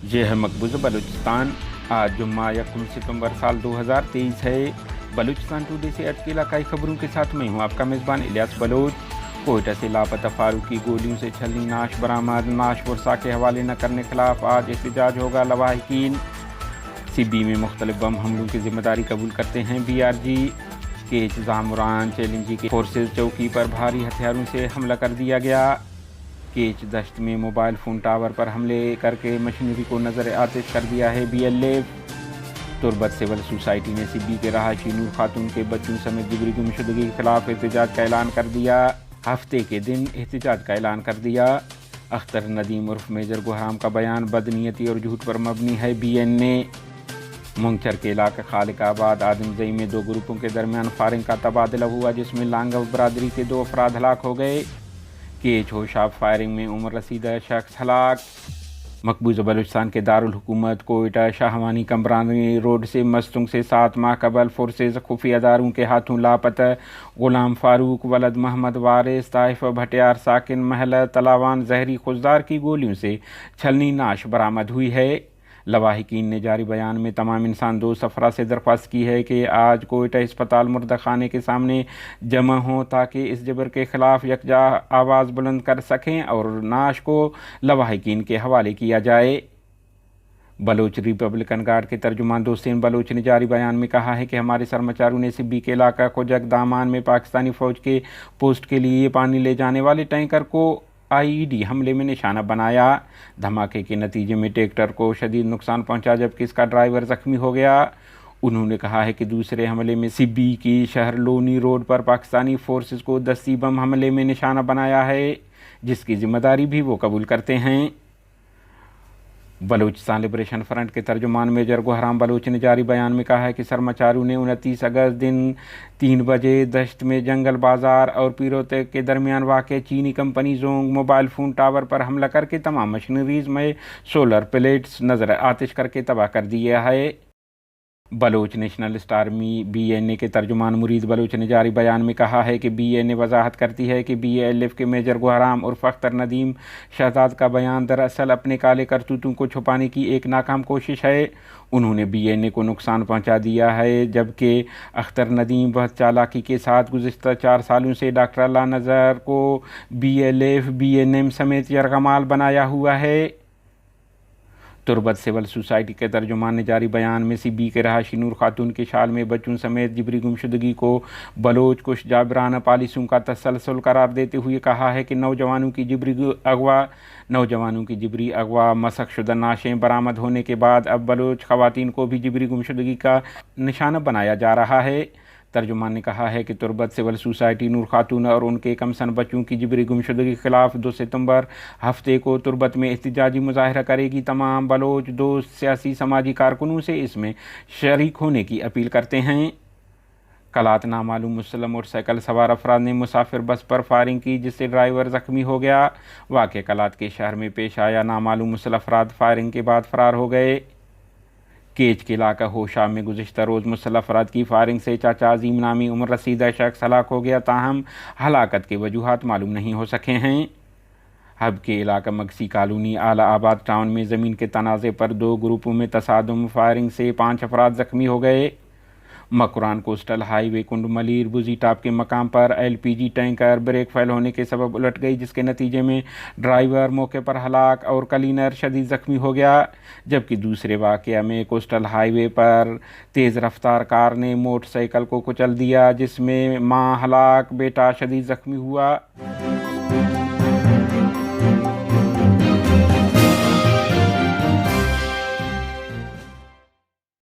ये है मकबूजा बलूचिस्तान। आज जुम्मा 1 सितंबर साल 2023 है। बलूचिस्तान टुडे से आज की इलाकाई खबरों के साथ मैं हूँ आपका मेज़बान इलियास बलोच। कोयटा से लापता फारूक की गोलियों से छलनी नाश बरामद। नाश वर्षा के हवाले न करने खिलाफ आज एहतजाज होगा। लवाहिकीन सीबी में मुख्तलिफ बम हमलों की जिम्मेदारी कबूल करते हैं BRG के जामुरान चैलेंजी के फोर्सेज चौकी पर भारी हथियारों से हमला कर दिया गया। केच दश्त में मोबाइल फ़ोन टावर पर हमले करके मशीनरी को नज़र आतिश कर दिया है BLF। तुर्बत सिविल सोसाइटी ने सीबी के रहायशी नूर खातून के बच्चों समेत जिबरी गुमशुदगी के खिलाफ एहतजाज का ऐलान कर दिया। हफ्ते के दिन एहतजाज का ऐलान कर दिया। अख्तर नदीम उर्फ मेजर गुहराम का बयान बदनीयती और झूठ पर मबनी है BN ने। मुंगचर के इलाके खालिकाबाद आदमजई में दो ग्रुपों के दरमियान फायरिंग का तबादला हुआ, जिसमें लांगव बरादरी के 2 अफराद हलाक हो गए। केच होशाब फायरिंग में उम्र रसीदा शख्स हलाक। मकबूजा बलूचिस्तान के दारुल हुकूमत कोयटा शाहवानी कमरानी रोड से मस्तुंग से 7 माह कबल फोर्सेज खुफिया अदारों के हाथों लापता गुलाम फारूक वलद मोहम्मद वारिस ताइफ भटियार साकिन महल तलावान जहरी खुजदार की गोलियों से छलनी नाश बरामद हुई है। लवाहिकीन ने जारी बयान में तमाम इंसान दोस्त अफराद से दरख्वास्त की है कि आज कोयटा अस्पताल मुर्दा खाने के सामने जमा हों ताकि इस जबर के खिलाफ यकजा आवाज़ बुलंद कर सकें और नाश को लवाहिकीन के हवाले किया जाए। बलोच रिपब्लिकन गार्ड के तर्जुमान दोस्तीन बलोच ने जारी बयान में कहा है कि हमारे सरमाचारों ने सिब्बी के इलाका कोजक दामान में पाकिस्तानी फ़ौज के पोस्ट के लिए पानी ले जाने वाले टैंकर को IED हमले में निशाना बनाया। धमाके के नतीजे में ट्रैक्टर को शदीद नुकसान पहुंचा, जबकि इसका ड्राइवर जख्मी हो गया। उन्होंने कहा है कि दूसरे हमले में सिब्बी की शहर लोनी रोड पर पाकिस्तानी फोर्सेस को दस्ती बम हमले में निशाना बनाया है, जिसकी जिम्मेदारी भी वो कबूल करते हैं। बलूचिस्तान लिबरेशन फ्रंट के तर्जुमान मेजर गुहराम बलोच ने जारी बयान में कहा है कि सरमाचारों ने 29 अगस्त दिन 3 बजे दश्त में जंगल बाजार और पीरोते के दरमियान वाक़ चीनी company Jong mobile phone tower पर हमला करके तमाम मशीनरीज में सोलर प्लेट्स नज़र आतिश करके तबाह कर दिया है। बलोच नेशनल स्टार BNA के तर्जुमान मुरीद बलोच ने जारी बयान में कहा है कि BNA वजाहत करती है कि BLF के मेजर गुहराम उर्फ अख्तर नदीम शहजाद का बयान दरअसल अपने काले करतूतों को छुपाने की एक नाकाम कोशिश है। उन्होंने BNA को नुकसान पहुंचा दिया है, जबकि अख्तर नदीम बहुत चालाकी के साथ गुज़िश्ता 4 सालों से डॉक्टर अल्लाह नज़र को BLF BNM समेत यरगमाल बनाया हुआ है। तुर्बत सिविल सोसाइटी के तर्जुमान ने जारी बयान में सीबी के रहायशी नूर खातून के शाल में बच्चों समेत जिबरी गुमशुदगी को बलोच कुछ जाबराना पॉलिसियों का तसलसल करार देते हुए कहा है कि नौजवानों की जिबरी अगवा मसकशुदा नाशें बरामद होने के बाद अब बलोच ख़वातीन को भी जिबरी गुमशुदगी का निशाना बनाया जा रहा है। तर्जुमान ने कहा है कि तुर्बत सिविल सोसाइटी नूर खातून और उनके कमसन बच्चों की जिबरी गुमशुदगी के खिलाफ 2 सितंबर हफ्ते को तुर्बत में एहतजाजी मुजाहरा करेगी। तमाम बलोच दोस्त सियासी समाजी कारकुनों से इसमें शरीक होने की अपील करते हैं। कलात नामालूम मुस्लिम मोटरसाइकिल सवार अफराद ने मुसाफिर बस पर फायरिंग की, जिससे ड्राइवर जख्मी हो गया। वाक़या कलात के शहर में पेश आया। नामालूम मुस्लिम अफराद फायरिंग के बाद फरार हो गए। केच के इलाका होशाब में गुज़िश्ता रोज़ मुसल्लह अफराद की फायरिंग से चाचा अजीम नामी उम्र रसीदा शख्स हलाक हो गया, ताहम हलाकत के वजूहात मालूम नहीं हो सके हैं। हब के इलाका मगसी कॉलोनी आला आबाद टाउन में ज़मीन के तनाज़े पर 2 ग्रुपों में तसादुम फायरिंग से 5 अफराद ज़ख्मी हो गए। मकुरान कोस्टल हाईवे कुंडमलीर बुजी टाप के मकाम पर LPG टैंकर ब्रेक फेल होने के सबब उलट गई, जिसके नतीजे में ड्राइवर मौके पर हलाक और क्लीनर शदीद ज़ख्मी हो गया। जबकि दूसरे वाक़या में कोस्टल हाईवे पर तेज़ रफ्तार कार ने मोटरसाइकिल को कुचल दिया, जिसमें माँ हलाक बेटा शदीद ज़ख्मी हुआ।